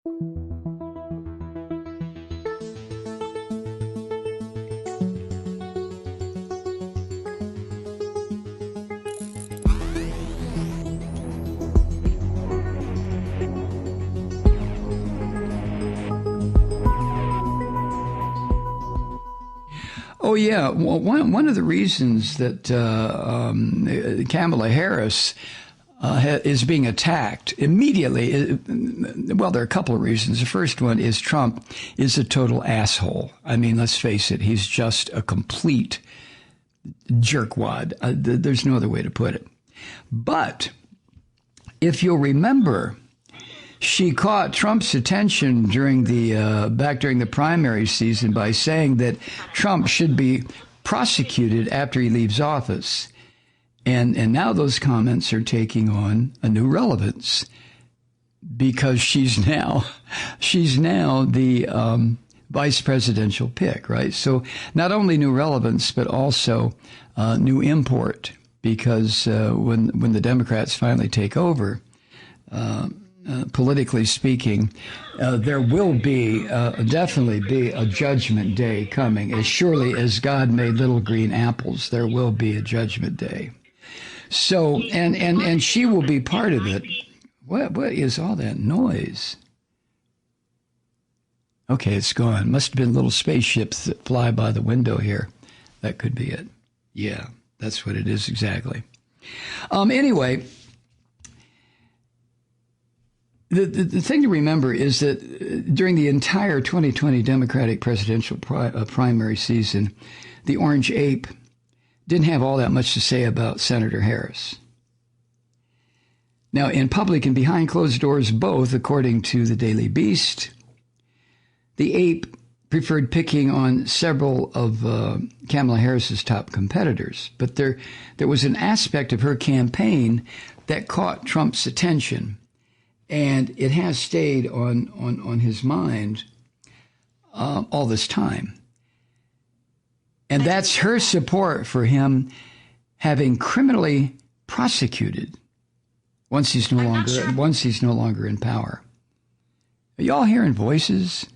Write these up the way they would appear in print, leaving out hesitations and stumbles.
Oh, yeah. Well, one of the reasons that Kamala Harris is being attacked immediately, well, there are a couple of reasons. The first one is Trump is a total asshole. I mean, let's face it, he's just a complete jerkwad. There's no other way to put it. But if you'll remember, she caught Trump's attention during the primary season by saying that Trump should be prosecuted after he leaves office. And now those comments are taking on a new relevance because she's now the vice presidential pick, right? So not only new relevance, but also new import, because when the Democrats finally take over, politically speaking, there will definitely be a judgment day coming. As surely as God made little green apples, there will be a judgment day. So, and she will be part of it. What is all that noise? Okay, it's gone. Must have been little spaceships that fly by the window here. That could be it. Yeah, that's what it is exactly. Anyway, the thing to remember is that during the entire 2020 Democratic presidential primary season, the Orange Ape didn't have all that much to say about Senator Harris. Now, in public and behind closed doors both, according to the Daily Beast, the ape preferred picking on several of Kamala Harris's top competitors. But there was an aspect of her campaign that caught Trump's attention, and it has stayed on his mind all this time. And that's her support for him having criminally prosecuted once he's no longer in power. Are y'all hearing voices?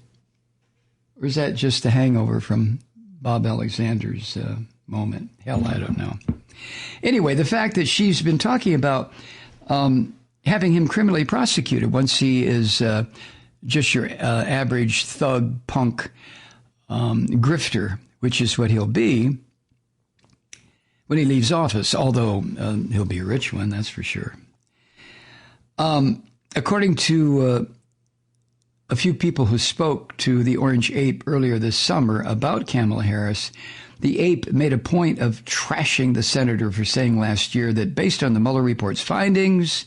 Or is that just the hangover from Bob Alexander's moment? Hell, I don't know. Anyway, the fact that she's been talking about having him criminally prosecuted once he is just your average thug, punk, grifter, which is what he'll be when he leaves office, although he'll be a rich one, that's for sure. According to a few people who spoke to the Orange Ape earlier this summer about Kamala Harris, the ape made a point of trashing the senator for saying last year that based on the Mueller report's findings,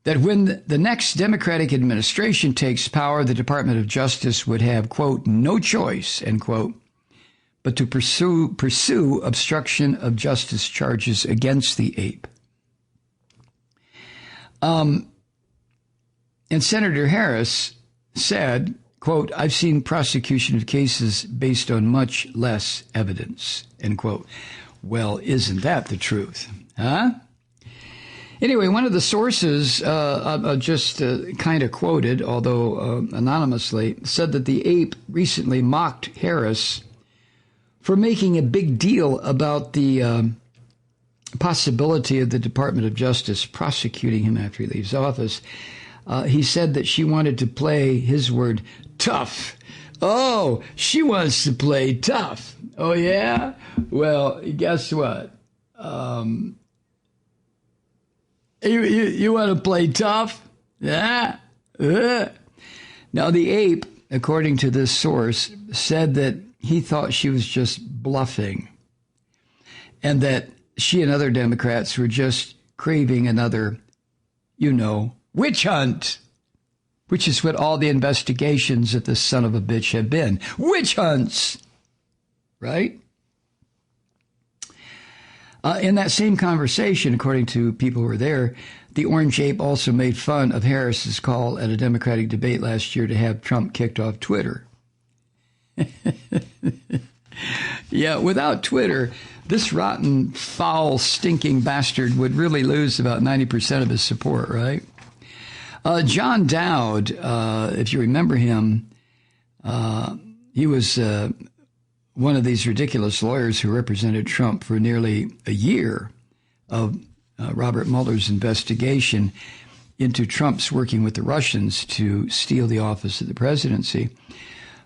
that when the next Democratic administration takes power, the Department of Justice would have, quote, no choice, end quote, but to pursue obstruction of justice charges against the ape. And Senator Harris said, quote, I've seen prosecution of cases based on much less evidence, end quote. Well, isn't that the truth? Huh? Anyway, one of the sources, just kind of quoted, although anonymously, said that the ape recently mocked Harris for making a big deal about the possibility of the Department of Justice prosecuting him after he leaves office. He said that she wanted to play, his word, tough. Oh, she wants to play tough. Oh, yeah? Well, guess what? You want to play tough? Yeah. Now, the ape, according to this source, said that he thought she was just bluffing and that she and other Democrats were just craving another, witch hunt, which is what all the investigations of this son of a bitch have been. Witch hunts, right? In that same conversation, according to people who were there, the Orange Ape also made fun of Harris's call at a Democratic debate last year to have Trump kicked off Twitter. Yeah, without Twitter, this rotten, foul, stinking bastard would really lose about 90% of his support, right? John Dowd, if you remember him, he was one of these ridiculous lawyers who represented Trump for nearly a year of Robert Mueller's investigation into Trump's working with the Russians to steal the office of the presidency.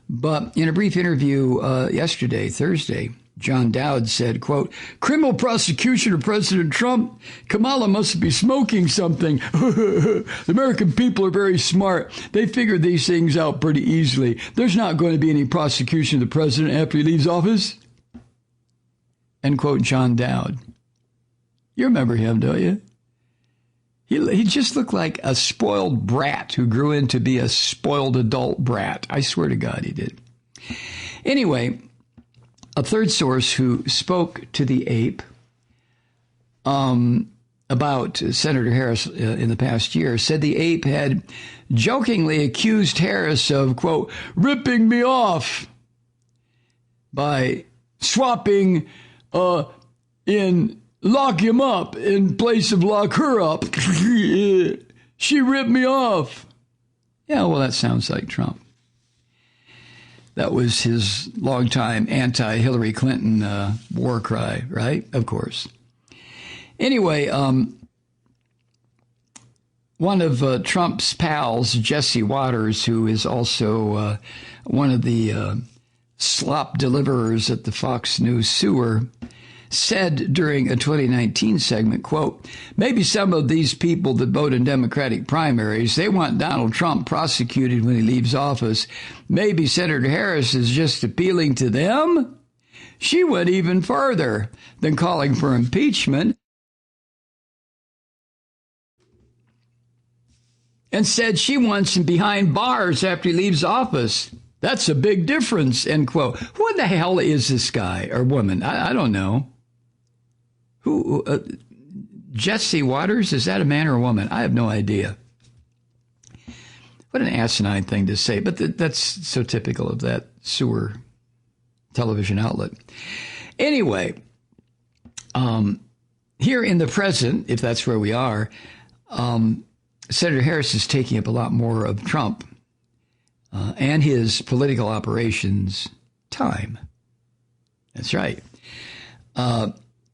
But in a brief interview yesterday, Thursday, John Dowd said, quote, "Criminal prosecution of President Trump? Kamala must be smoking something. The American people are very smart. They figure these things out pretty easily. There's not going to be any prosecution of the president after he leaves office." End quote, John Dowd. You remember him, don't you? He just looked like a spoiled brat who grew into be a spoiled adult brat. I swear to God he did. Anyway, a third source who spoke to the ape about Senator Harris in the past year said the ape had jokingly accused Harris of, quote, ripping me off by swapping in lock him up in place of lock her up. She ripped me off. Yeah, well, that sounds like Trump. That was his longtime anti-Hillary Clinton war cry, right? Of course. Anyway, one of Trump's pals, Jesse Waters, who is also one of the slop deliverers at the Fox News sewer, said during a 2019 segment, quote, "Maybe some of these people that vote in Democratic primaries, they want Donald Trump prosecuted when he leaves office. Maybe Senator Harris is just appealing to them." She went even further than calling for impeachment and said she wants him behind bars after he leaves office. That's a big difference, end quote. What the hell is this guy or woman? I don't know. Who? Jesse Waters? Is that a man or a woman? I have no idea. What an asinine thing to say, but that's so typical of that sewer television outlet. Anyway, here in the present, if that's where we are, Senator Harris is taking up a lot more of Trump and his political operations time. That's right.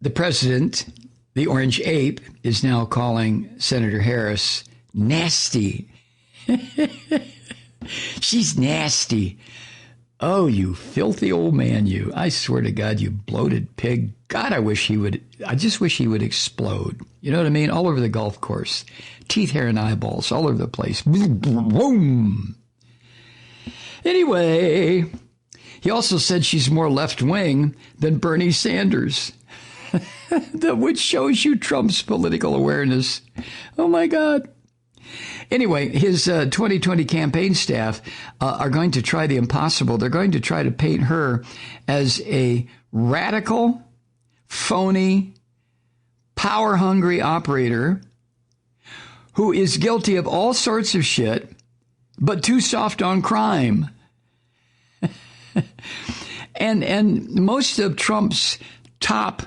The president, the orange ape, is now calling Senator Harris nasty. She's nasty. Oh, you filthy old man, you. I swear to God, you bloated pig. God, I just wish he would explode. You know what I mean? All over the golf course. Teeth, hair, and eyeballs all over the place. Boom. Anyway, he also said she's more left-wing than Bernie Sanders, which shows you Trump's political awareness. Oh, my God. Anyway, his 2020 campaign staff are going to try the impossible. They're going to try to paint her as a radical, phony, power-hungry operator who is guilty of all sorts of shit, but too soft on crime. And most of Trump's top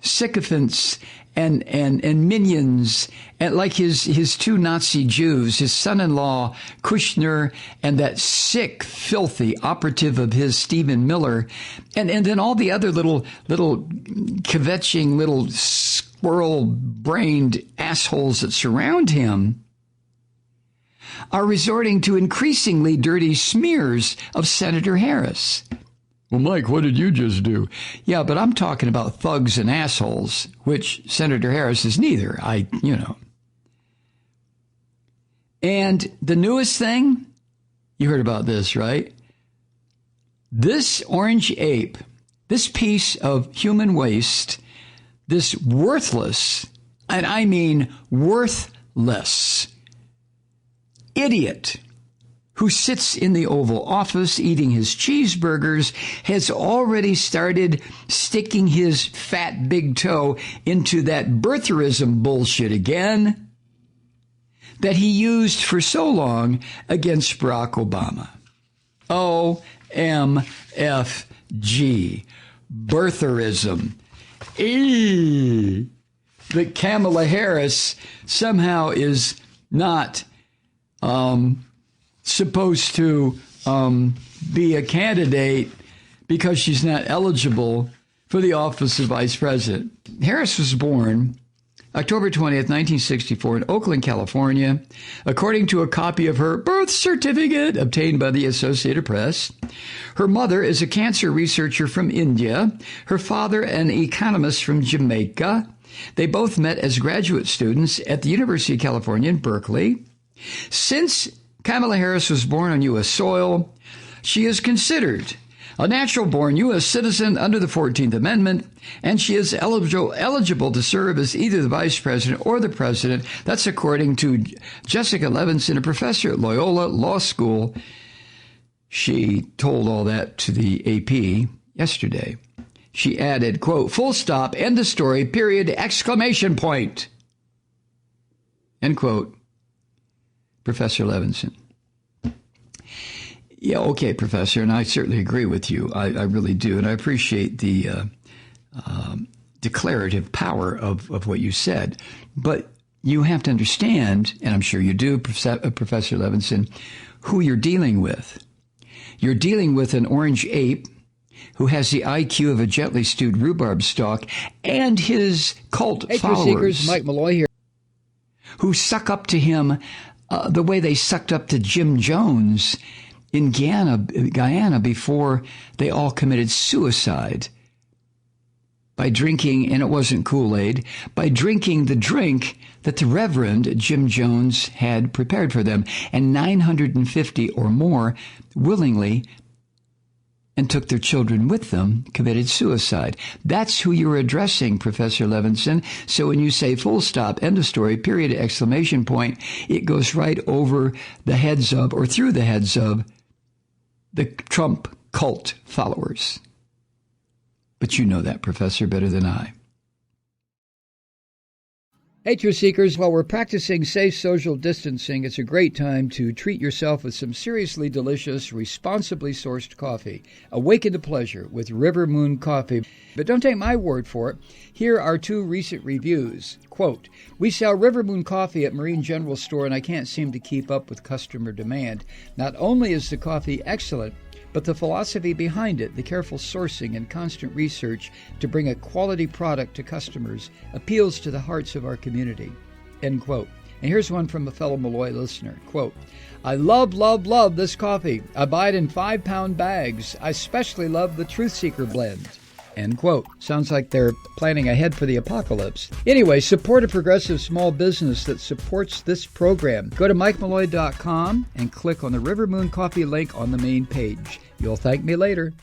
sycophants and minions, and like his two Nazi Jews, his son-in-law Kushner, and that sick, filthy operative of his, Stephen Miller, and then all the other little kvetching little squirrel-brained assholes that surround him, are resorting to increasingly dirty smears of Senator Harris. Well, Mike, what did you just do? Yeah, but I'm talking about thugs and assholes, which Senator Harris is neither. And the newest thing, you heard about this, right? This orange ape, this piece of human waste, this worthless, and I mean worthless, idiot who sits in the Oval Office eating his cheeseburgers has already started sticking his fat big toe into that birtherism bullshit again that he used for so long against Barack Obama. OMFG. Birtherism. That Kamala Harris somehow is not supposed to be a candidate because she's not eligible for the office of vice president. Harris was born October 20th, 1964, in Oakland, California. According to a copy of her birth certificate obtained by the Associated Press, her mother is a cancer researcher from India, her father an economist from Jamaica. They both met as graduate students at the University of California in Berkeley. Since Kamala Harris was born on U.S. soil, she is considered a natural-born U.S. citizen under the 14th Amendment, and she is eligible to serve as either the vice president or the president. That's according to Jessica Levinson, a professor at Loyola Law School. She told all that to the AP yesterday. She added, quote, full stop, end of story, period, exclamation point, end quote, Professor Levinson. Yeah, okay, Professor, and I certainly agree with you. I really do, and I appreciate the declarative power of what you said. But you have to understand, and I'm sure you do, Professor Levinson, who you're dealing with. You're dealing with an orange ape who has the IQ of a gently stewed rhubarb stalk and his cult followers. Seekers, Mike Malloy here. Who suck up to him the way they sucked up to Jim Jones in Guyana before they all committed suicide by drinking, and it wasn't Kool-Aid, by drinking the drink that the Reverend Jim Jones had prepared for them. And 950 or more willingly, and took their children with them, committed suicide. That's who you're addressing, Professor Levinson. So when you say full stop, end of story, period, exclamation point, it goes right over the heads of, or through the heads of, the Trump cult followers. But you know that, Professor, better than I. Hey, Truth Seekers, while we're practicing safe social distancing, it's a great time to treat yourself with some seriously delicious, responsibly sourced coffee. Awaken to pleasure with River Moon Coffee. But don't take my word for it. Here are two recent reviews. Quote, we sell River Moon Coffee at Marine General Store, and I can't seem to keep up with customer demand. Not only is the coffee excellent, but the philosophy behind it, the careful sourcing and constant research to bring a quality product to customers, appeals to the hearts of our community. End quote. And here's one from a fellow Malloy listener. Quote, I love this coffee. I buy it in 5-pound bags. I especially love the Truth Seeker blend. End quote. Sounds like they're planning ahead for the apocalypse. Anyway, support a progressive small business that supports this program. Go to MikeMalloy.com and click on the River Moon Coffee link on the main page. You'll thank me later.